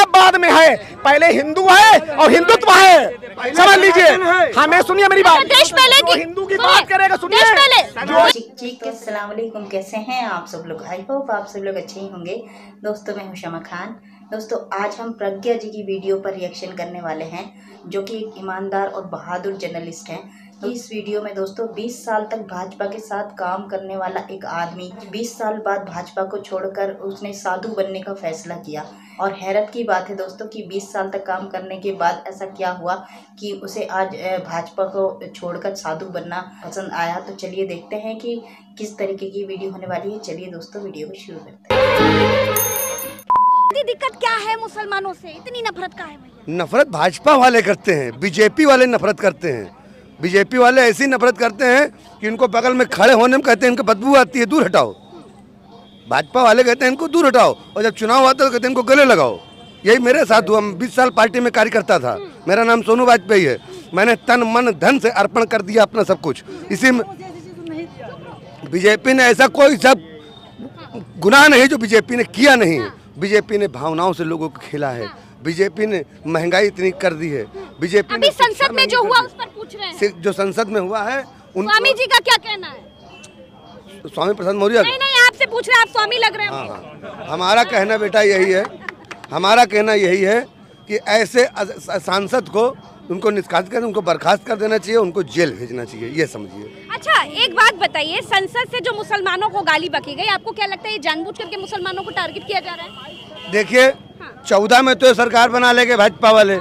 सब बाद में है, पहले हिंदू है और हिंदुत्व है, समझ लीजिए। हमें सुनिए मेरी बात, देश पहले की हिंदू की बात करेगा, सुनिए। जी अस्सलाम वालेकुम, कैसे हैं आप सब लोग? आई होप आप सब लोग अच्छे ही होंगे। दोस्तों मैं हूं शमा खान। दोस्तों आज हम प्रज्ञा जी की वीडियो पर रिएक्शन करने वाले हैं, जो कि एक ईमानदार और बहादुर जर्नलिस्ट हैं। तो इस वीडियो में दोस्तों 20 साल तक भाजपा के साथ काम करने वाला एक आदमी 20 साल बाद भाजपा को छोड़कर उसने साधु बनने का फैसला किया। और हैरत की बात है दोस्तों कि 20 साल तक काम करने के बाद ऐसा क्या हुआ कि उसे आज भाजपा को छोड़कर साधु बनना पसंद आया। तो चलिए देखते हैं कि किस तरीके की वीडियो होने वाली है। चलिए दोस्तों वीडियो को शुरू करते हैं। दिक्कत क्या है मुसलमानों से, इतनी नफरत का है भैया? नफरत भाजपा वाले करते हैं, बीजेपी वाले नफरत करते हैं। बीजेपी वाले ऐसी नफरत करते हैं कि इनको बगल में खड़े होने में कहते हैं इनको बदबू आती है, दूर हटाओ। भाजपा वाले कहते हैं इनको दूर हटाओ, और जब चुनाव आता है तो कहते हैं इनको गले लगाओ। यही मेरे साथ हुआ। 20 साल पार्टी में कार्यकर्ता था। मेरा नाम सोनू वाजपेयी है। मैंने तन मन धन से अर्पण कर दिया अपना सब कुछ। इसी में बीजेपी ने ऐसा कोई सब गुनाह नहीं जो बीजेपी ने किया नहीं है। बीजेपी ने भावनाओं से लोगों को खेला है। बीजेपी ने महंगाई इतनी कर दी है। बीजेपी अभी संसद में जो हुआ उस पर पूछ रहे हैं। जो संसद में हुआ है स्वामी जी का क्या कहना है? स्वामी प्रसाद मौर्य नहीं आपसे पूछ रहे हैं, आप स्वामी लग रहे हैं। हाँ। हमारा कहना बेटा यही है, हमारा कहना यही है कि ऐसे सांसद को उनको निष्कासित कर, उनको बर्खास्त कर देना चाहिए, उनको जेल भेजना चाहिए, ये समझिए। अच्छा एक बात बताइए, संसद से जो मुसलमानों को गाली बकी गई, आपको क्या लगता है ये जानबूझ करके मुसलमानों को टारगेट किया जा रहा है? देखिए 14 में तो सरकार बना लेंगे भाजपा वाले,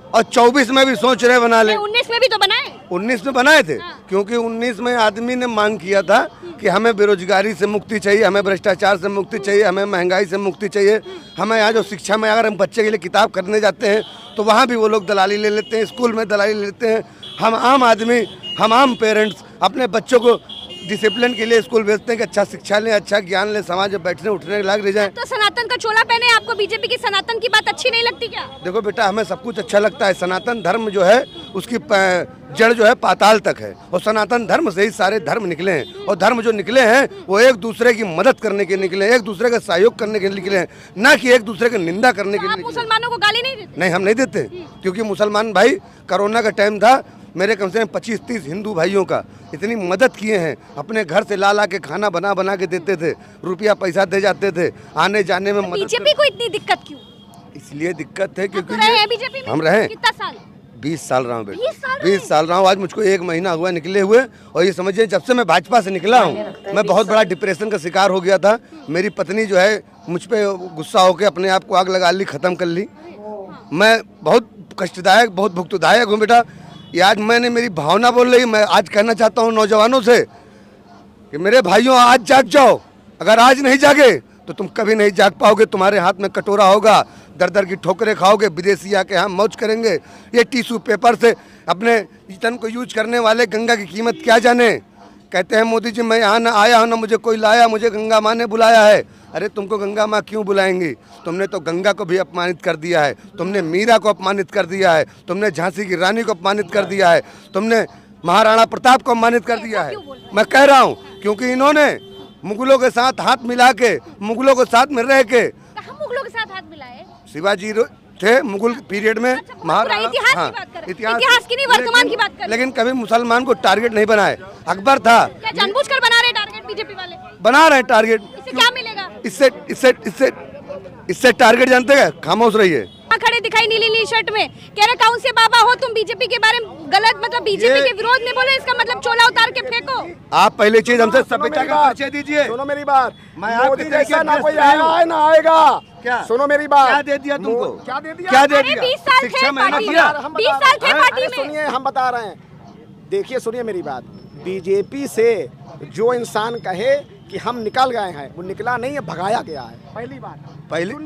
और 24 में भी सोच रहे बना ले। 19 में भी तो बनाए। 19 में बनाए थे, क्योंकि 19 में आदमी ने मांग किया था कि हमें बेरोजगारी से मुक्ति चाहिए, हमें भ्रष्टाचार से मुक्ति चाहिए, हमें महंगाई से मुक्ति चाहिए। हमें यहाँ जो शिक्षा में अगर हम बच्चे के लिए किताब खरीदने जाते हैं तो वहाँ भी वो लोग दलाली ले लेते हैं, स्कूल में दलाली ले लेते हैं। हम आम आदमी, हम आम पेरेंट्स अपने बच्चों को डिसिप्लिन के लिए स्कूल भेजते हैं कि अच्छा शिक्षा लें, अच्छा ज्ञान लें, समाज में बैठने उठने लायक रह जाए। तो सनातन का चोला पहने, आपको बीजेपी की सनातन की बात अच्छी नहीं लगती क्या? देखो बेटा, हमें सब कुछ अच्छा लगता है। सनातन धर्म जो है उसकी जड़ जो है पाताल तक है, और सनातन धर्म से ही सारे धर्म निकले हैं। और धर्म जो निकले हैं वो एक दूसरे की मदद करने के निकले हैं, एक दूसरे का सहयोग करने के निकले हैं, ना कि एक दूसरे का निंदा करने के लिए। मुसलमानों को गाली नहीं देते? नहीं, हम नहीं देते, क्योंकि मुसलमान भाई कोरोना का टाइम था, मेरे कम से कम 25-30 हिंदू भाइयों का इतनी मदद किए हैं। अपने घर से ला के खाना बना के देते थे, रुपया पैसा दे जाते थे, आने जाने में मदद। बीजेपी को इतनी दिक्कत क्यों? इसलिए दिक्कत है क्योंकि बीजेपी में हम रहे। कितना साल? 20 साल रहा हूँ बेटा, 20 साल रहा हूँ। आज मुझको 1 महीना हुआ निकले हुए, और ये समझिए जब से मैं भाजपा से निकला हूँ मैं बहुत बड़ा डिप्रेशन का शिकार हो गया था। मेरी पत्नी जो है मुझ पर गुस्सा होकर अपने आप को आग लगा ली, ख़त्म कर ली। मैं बहुत कष्टदायक, बहुत भुगतदायक हूँ बेटा। ये आज मैंने मेरी भावना बोल रही, मैं आज कहना चाहता हूँ नौजवानों से कि मेरे भाइयों आज जाग जाओ। अगर आज नहीं जागे तो तुम कभी नहीं जाग पाओगे। तुम्हारे हाथ में कटोरा होगा, दर दर की ठोकरें खाओगे, विदेशी आके यहाँ मौज करेंगे। ये टिश्यू पेपर से अपने तन को यूज करने वाले गंगा की कीमत क्या जाने। कहते हैं मोदी जी मैं यहाँ ना आया हूँ ना मुझे कोई लाया, मुझे गंगा माँ ने बुलाया है। अरे तुमको गंगा माँ क्यों बुलाएंगी? तुमने तो गंगा को भी अपमानित कर दिया है, तुमने मीरा को अपमानित कर दिया है, तुमने झांसी की रानी को अपमानित कर दिया है, तुमने महाराणा प्रताप को अपमानित कर दिया है। मैं कह रहा हूँ क्योंकि इन्होंने मुगलों के साथ हाथ मिला के, मुगलों के साथ में रह के। मुगलों के साथ हाथ मिलाए? शिवाजी थे मुगल पीरियड में। महाराणा इतिहास की नहीं, वर्तमान की बात कर। लेकिन कभी मुसलमान को टारगेट नहीं बनाए। अकबर था। क्या जानबूझकर बना रहे टारगेट बीजेपी वाले? बना रहे टारगेट। इससे क्या मिलेगा? इससे टारगेट जानते हैं? खामोश रहिए। खड़े दिखाई नीली शर्ट में, कह रहे कौन से बाबा हो तुम, बीजेपी के बारे में गलत, मतलब बीजेपी के विरोध में बोले, इसका मतलब चोला उतार के फेंको। आप पहले चीज हमसे सभ्यता का परिचय दीजिए। सुनो मेरी बात, मैं मोदी जैसा ना कोई आया है ना आएगा। क्या सुनो मेरी बात, क्या दे दिया तुमको? क्या दे दिया? क्या दे दिया? 20 साल थे पार्टी में, 20 साल थे पार्टी में। सुनिए हम बता रहे हैं, देखिए सुनिए मेरी बात। बीजेपी से जो इंसान कहे कि हम निकल गए हैं, वो निकला नहीं है, भगाया गया है। पहली बात,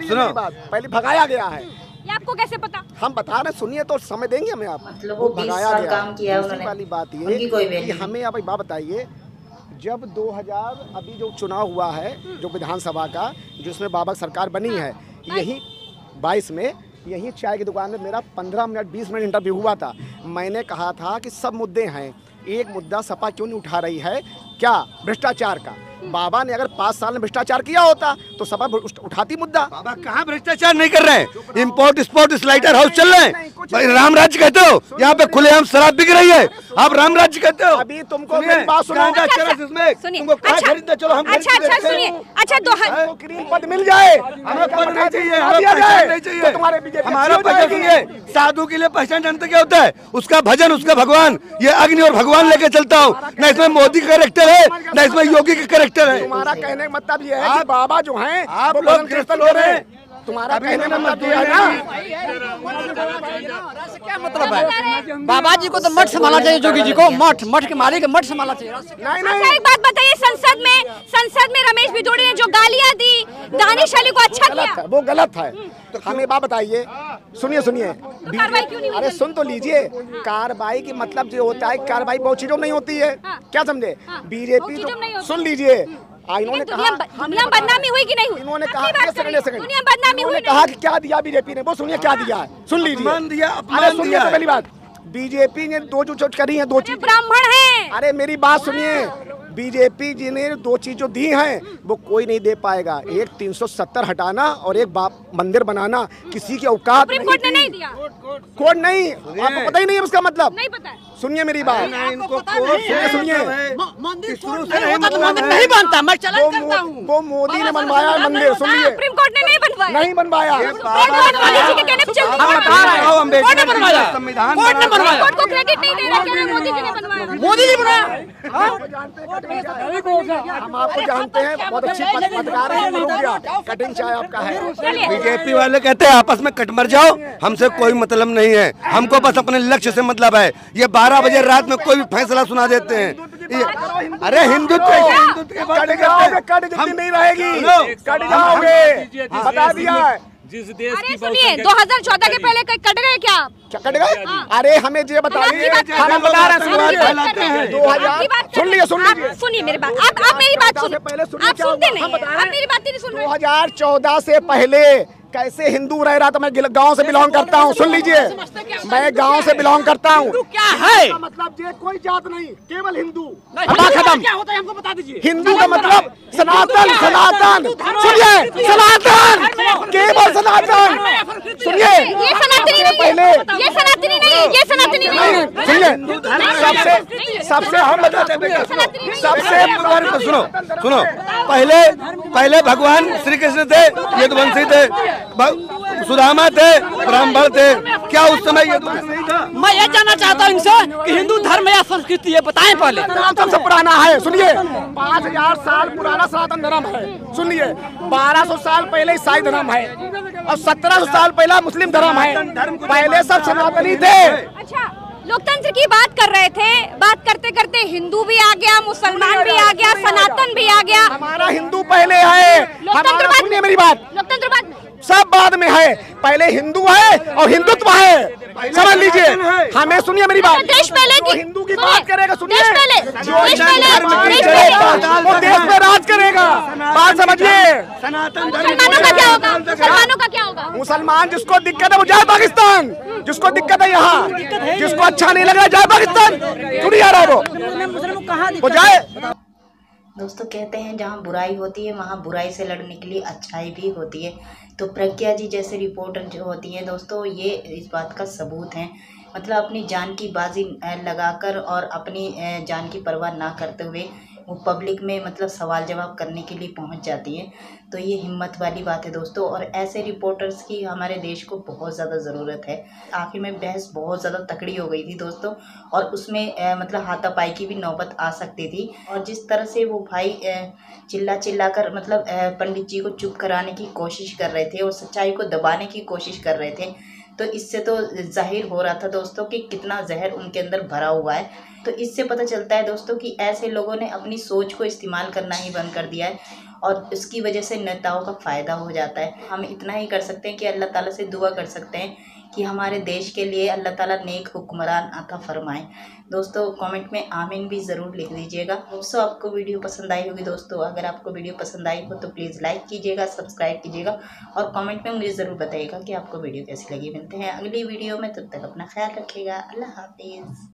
सुनो पहले भगाया गया है। ये आपको कैसे पता? हम बता रहे, सुनिए तो समय देंगे हमें आप। मतलब वो 20 साल काम किया उन्होंने। वाली बात ये कि हमें आप एक बात बताइए, जब 2000 अभी जो चुनाव हुआ है जो विधानसभा का, जिसमें बाबा सरकार बनी है, यही 22 में यही चाय की दुकान में मेरा 15 मिनट 20 मिनट इंटरव्यू हुआ था। मैंने कहा था कि सब मुद्दे हैं, एक मुद्दा सपा क्यों नहीं उठा रही है, क्या भ्रष्टाचार का, बाबा ने अगर 5 साल में भ्रष्टाचार किया होता तो सभा उठाती मुद्दा। बाबा कहाँ भ्रष्टाचार नहीं कर रहे हैं, इम्पोर्ट एक्सपोर्ट स्लाइडर हाउस चल रहे हैं। भाई राम राज्य कहते हो, यहाँ पे खुलेआम शराब बिक रही है, आप राम राज्य कहते हो। अभी तुमको मेरी बात सुनो, तुमको कहाँ खरीदना, चलो हम अच्छा सुनिए, अच्छा ग्रीन पद मिल जाए, हमें पद नहीं चाहिए, हमें पहचान नहीं चाहिए, तुम्हारे बीजेपी हमारा पहचान चाहिए। साधु के लिए पहचान जानते क्या होता है, उसका भजन, उसका भगवान, ये अग्नि और भगवान लेके चलता हूँ। न इसमें मोदी का कैरेक्टर है, न इसमें योगी का कैरेक्टर है। तुम्हारा कहने का मतलब ये है कि बाबा जो हैं आप लोग कीर्तन हो रहे हैं, तुम्हारा कहने का मतलब ये है ना। क्या मतलब है, बाबा जी को तो मठ संभालना चाहिए, जोगी जी को मठ के मालिक मठ संभालना चाहिए। अच्छा एक बात बताइए, संसद में रमेश भिदोड़ी ने जो गालियां दी दानिश अली को, अच्छा किया? वो गलत है। तो हमें बात बताइए, सुनिए तो कार्रवाई क्यों नहीं हुई? अरे सुन तो लीजिए, कार्रवाई की मतलब जो होता है, कार्रवाई बहुत चीजों में नहीं होती है, क्या समझे? बीजेपी जो, सुन लीजिए, इन्होंने कहा दुनिया बदनामी हुई कि नहीं हुई? इन्होंने कहा दुनिया बदनामी हुई, कहा कि क्या दिया बीजेपी ने, वो सुनिए क्या दिया है, सुन लीजिए। अरे सुनिए तो पहली बात, बीजेपी ने 2 चीज करी है, 2 चीज। ब्राह्मण है। अरे मेरी बात सुनिए, बीजेपी जी ने 2 चीज जो दी हैं वो कोई नहीं दे पाएगा। एक 370 हटाना और एक मंदिर बनाना, किसी की औकात नहीं। कोर्ट ने नहीं दिया। कोर्ट नहीं, आपको पता ही नहीं है उसका मतलब। नहीं पता है। सुनिए मेरी बात, सुनिए, मंदिर नहीं बनता, मैं चलन करता हूँ। वो मोदी ने बनवाया मंदिर, सुनिए, सुप्रीम कोर्ट ने नहीं बनवाया। नहीं बनवाया। कोर्ट को क्रेडिट नहीं दे रहा कि मोदी जी ने बनवाया। मोदी जी बनाया। हम आपको जानते हैं, बहुत अच्छी पत्रकार है, कटिंग चाय आपका है। बीजेपी वाले कहते हैं आपस में कट मर जाओ, हमसे कोई मतलब नहीं है, हमको बस अपने लक्ष्य से मतलब है। ये 12 बजे रात में कोई भी फैसला सुना देते हैं। अरे हिंदुत्व नहीं रहेगी, कट जाओगे, बता दिया है। अरे सुनिए, 2014 के पहले कट गए क्या? कट गए? अरे हमें ये बताइए, हम बता रहे हैं 2000, सुन लीजिए, सुनिए मेरी बात, आप मेरी बात सुनिए, आप सुनते नहीं, आप मेरी बात नहीं सुन रहे। 2014 से पहले कैसे हिंदू रह रहा था। मैं गांव से बिलोंग करता हूं, सुन लीजिए, मैं गांव से बिलोंग करता हूं। क्या है मतलब ये कोई जात नहीं, केवल हिंदू। खत्म। क्या होता है हमको बता दीजिए। हिंदू का मतलब सनातन, सुनिए, सनातन, केवल सनातन। सुनिए, ये सनातनी नहीं, पहले ये सनातनी नहीं, ये सनातनी नहीं। सुनिए, सबसे हम बताते हैं, सबसे सुनो, पहले भगवान श्री कृष्ण थे, यदुवंशी थे, सुदामा थे, ब्राह्मण थे, क्या उस समय ये नहीं था? मैं ये जानना चाहता हूँ इनसे कि हिंदू धर्म या संस्कृति है, बताएं पहले। सबसे पुराना है, सुनिए, 5000 साल पुराना सनातन धर्म है। सुनिए, 1200 साल पहले ईसाई धर्म है और 1700 साल पहला मुस्लिम धर्म है। पहले सब सनातनी थे। अच्छा, लोकतंत्र की बात कर रहे थे, बात करते करते हिंदू भी आ गया, मुसलमान भी आ गया, सनातन भी आ गया। हमारा हिंदू पहले है, लोकतंत्र बाद, सुनिए मेरी बात, लोकतंत्र बाद सब बाद में है, पहले हिंदू है और हिंदुत्व है, समझ लीजिए। हमें सुनिए मेरी बात, देश पहले की हिंदू की बात करेगा, सुनिए, देश पहले वो देश में राज करेगा, बात समझिए। मुसलमानों का क्या होगा? मुसलमानों का क्या होगा? मुसलमान जिसको दिक्कत है वो जाए पाकिस्तान, जिसको दिक्कत है यहाँ, जिसको अच्छा नहीं लग रहा जाए पाकिस्तान, सुनिए आ रहा वो जाए। दोस्तों कहते हैं जहाँ बुराई होती है वहाँ बुराई से लड़ने के लिए अच्छाई भी होती है। तो प्रज्ञा जी जैसे रिपोर्टर जो होती हैं दोस्तों, ये इस बात का सबूत हैं। मतलब अपनी जान की बाजी लगाकर और अपनी जान की परवाह ना करते हुए वो पब्लिक में मतलब सवाल जवाब करने के लिए पहुंच जाती हैं। तो ये हिम्मत वाली बात है दोस्तों, और ऐसे रिपोर्टर्स की हमारे देश को बहुत ज़्यादा ज़रूरत है। आखिर में बहस बहुत ज़्यादा तकड़ी हो गई थी दोस्तों, और उसमें मतलब हाथापाई की भी नौबत आ सकती थी। और जिस तरह से वो भाई चिल्ला कर मतलब पंडित जी को चुप कराने की कोशिश कर रहे थे और सच्चाई को दबाने की कोशिश कर रहे थे, तो इससे तो जाहिर हो रहा था दोस्तों कि कितना जहर उनके अंदर भरा हुआ है। तो इससे पता चलता है दोस्तों कि ऐसे लोगों ने अपनी सोच को इस्तेमाल करना ही बंद कर दिया है, और इसकी वजह से नेताओं का फ़ायदा हो जाता है। हम इतना ही कर सकते हैं कि अल्लाह ताला से दुआ कर सकते हैं कि हमारे देश के लिए अल्लाह ताला नेक हुक्मरान अता फरमाए। दोस्तों कमेंट में आमीन भी ज़रूर लिख दीजिएगा। दोस्तों आपको वीडियो पसंद आई होगी दोस्तों, अगर आपको वीडियो पसंद आई हो तो प्लीज़ लाइक कीजिएगा, सब्सक्राइब कीजिएगा और कमेंट में मुझे ज़रूर बताइएगा कि आपको वीडियो कैसी लगी। मिलते हैं अगली वीडियो में, तब तक अपना ख्याल रखिएगा। अल्लाह हाफिज़।